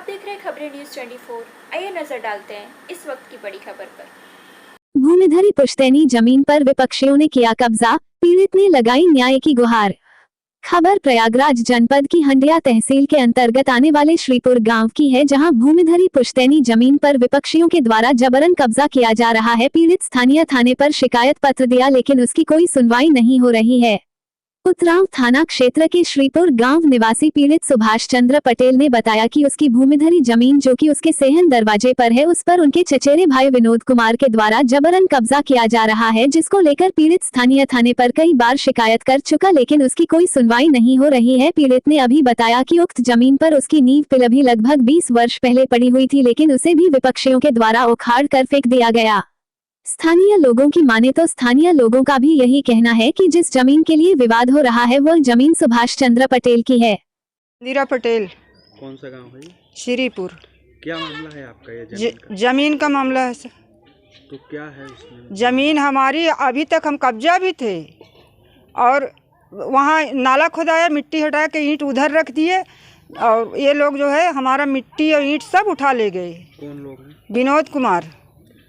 आप देख रहे हैं खबरें न्यूज़ 24। आइए नजर डालते हैं इस वक्त की बड़ी खबर पर। भूमिधरी पुश्तैनी जमीन पर विपक्षियों ने किया कब्जा, पीड़ित ने लगाई न्याय की गुहार। खबर प्रयागराज जनपद की हंडिया तहसील के अंतर्गत आने वाले श्रीपुर गांव की है, जहां भूमिधरी पुश्तैनी जमीन पर विपक्षियों के द्वारा जबरन कब्जा किया जा रहा है। पीड़ित स्थानीय थाने पर शिकायत पत्र दिया, लेकिन उसकी कोई सुनवाई नहीं हो रही है। उतराव थाना क्षेत्र के श्रीपुर गांव निवासी पीड़ित सुभाष चंद्र पटेल ने बताया कि उसकी भूमिधरी जमीन जो कि उसके सेहन दरवाजे पर है, उस पर उनके चचेरे भाई विनोद कुमार के द्वारा जबरन कब्जा किया जा रहा है, जिसको लेकर पीड़ित स्थानीय थाने पर कई बार शिकायत कर चुका, लेकिन उसकी कोई सुनवाई नहीं हो रही है। पीड़ित ने अभी बताया कि उक्त जमीन पर उसकी नींव पिलभी लगभग 20 वर्ष पहले पड़ी हुई थी, लेकिन उसे भी विपक्षियों के द्वारा उखाड़ कर फेंक दिया गया। स्थानीय लोगों की माने तो स्थानीय लोगों का भी यही कहना है कि जिस जमीन के लिए विवाद हो रहा है वह जमीन सुभाष चंद्र पटेल की है। नीरा पटेल। कौन सा गांव है ये? श्रीपुर। क्या मामला है आपका ये जमीन का? जमीन का मामला है सर। तो क्या है उसमें? जमीन हमारी, अभी तक हम कब्जा भी थे और वहाँ नाला खुदाया, मिट्टी हटा के ईंट उधर रख दिए और ये लोग जो है हमारा मिट्टी और ईंट सब उठा ले गए। कौन लोग हैं? विनोद कुमार।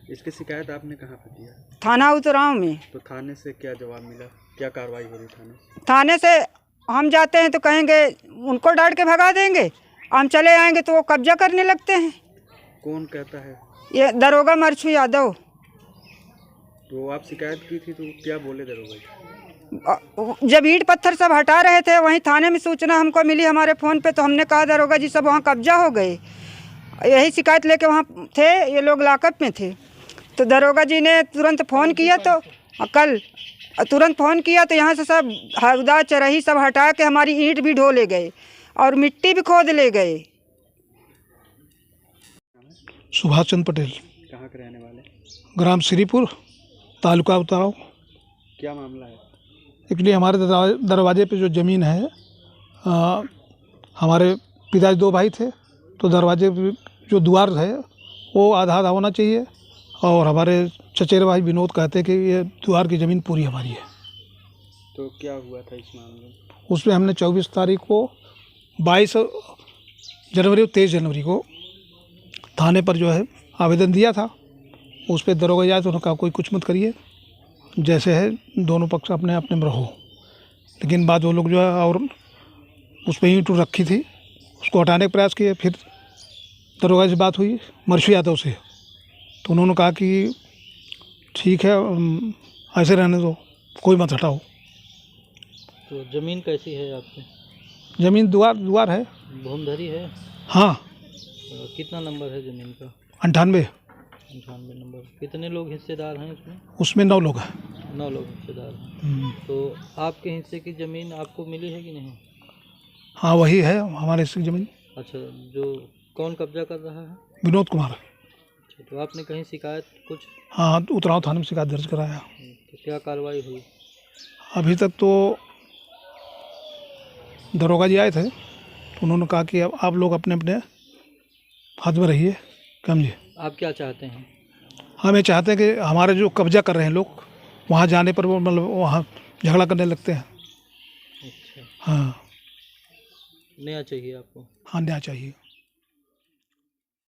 इसकी शिकायत आपने कहाँ पे दिया? थाना उतराव में। तो थाने से क्या जवाब मिला? क्या कार्रवाई हो रही थाने से? थाने से हम जाते हैं तो कहेंगे उनको डांट के भगा देंगे, हम चले आएंगे तो वो कब्जा करने लगते हैं। कौन कहता है? ये दरोगा मरछू यादव। तो आप शिकायत की थी तो क्या बोले दरोगा? जब ईंट पत्थर सब हटा रहे थे वहीं थाने में सूचना हमको मिली हमारे फ़ोन पे, तो हमने कहा दरोगा जी सब वहाँ कब्जा हो गए। यही शिकायत लेके वहाँ थे, ये लोग लॉकअप में थे। तो दरोगा जी ने तुरंत फ़ोन किया, तो कल तुरंत फ़ोन किया तो यहाँ से सब हरदा चरही सब हटा के हमारी ईंट भी ढो ले गए और मिट्टी भी खोद ले गए। सुभाष चंद्र पटेल। कहाँ के रहने वाले? ग्राम श्रीपुर, तालुका उतराव। क्या मामला है? एक्चुअली हमारे दरवाजे पे जो ज़मीन है, हमारे पिताजी 2 भाई थे, तो दरवाजे पे जो द्वार है वो आधा आधा होना चाहिए और हमारे चचेरे भाई विनोद कहते कि ये द्वार की ज़मीन पूरी हमारी है। तो क्या हुआ था इस मामले में? उसमें हमने 24 तारीख को, 22 जनवरी और 23 जनवरी को थाने पर जो है आवेदन दिया था। उस पर दरोगा जाए तो उन्होंने कहा कोई कुछ मत करिए, जैसे है दोनों पक्ष अपने अपने में रहो। लेकिन बाद वो लोग जो है और उस पर ईंट रखी थी, उसको हटाने का प्रयास किए। फिर दरोगा से बात हुई मरछू यादव से, तो उन्होंने कहा कि ठीक है ऐसे रहने दो, कोई मत हटाओ। तो ज़मीन कैसी है आपकी? ज़मीन द्वार है। भूमिधरी है? हाँ। कितना नंबर है ज़मीन का? 98 नंबर। कितने लोग हिस्सेदार हैं इसमें? उसमें 9 लोग हैं। 9 लोग हिस्सेदार हैं। तो आपके हिस्से की ज़मीन आपको मिली है कि नहीं? हाँ वही है हमारे हिस्से की ज़मीन। अच्छा, जो कौन कब्जा कर रहा है? विनोद कुमार। अच्छा, तो आपने कहीं शिकायत कुछ? हाँ, उतराव थाने में शिकायत दर्ज कराया। तो क्या कार्रवाई हुई? अभी तक तो दरोगा जी आए थे, तो उन्होंने कहा कि अब आप लोग अपने अपने हाथ में रहिए, समझिए। आप क्या चाहते हैं? हम ये चाहते हैं कि हमारे जो कब्जा कर रहे हैं लोग, वहाँ जाने पर वो मतलब वहाँ झगड़ा करने लगते हैं। अच्छा, हाँ। नया चाहिए आपको? हाँ न्याय चाहिए।